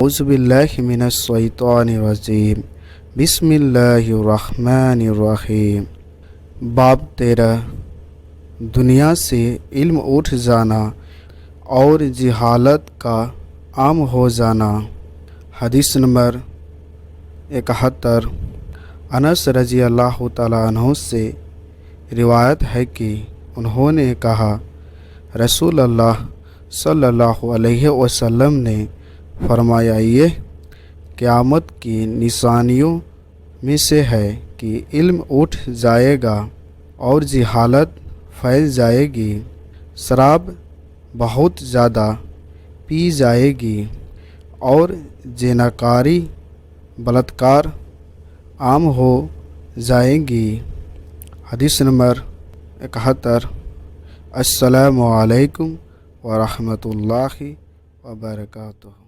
औज़ुबिल्लाहि मिनश्शैतानिर्रजीम बिस्मिल्लाहिर्रहमानिर्रहीम। बाब 13 दुनिया से इल्म उठ जाना और जिहालत का आम हो जाना। हदीस नंबर 71। अनस रज़ी अल्लाह तआला अन्हु से रिवायत है कि उन्होंने कहा, रसूल अल्लाह सल्लल्लाहु अलैहि वसल्लम ने फरमाया, ये क़यामत की निशानियों में से है कि इल्म उठ जाएगा और जिहालत फैल जाएगी, शराब बहुत ज़्यादा पी जाएगी और ज़िनाकारी बलात्कार आम हो जाएंगी। हदीस नंबर 71। अस्सलामु अलैकुम व रहमतुल्लाहि व बरकातुहू।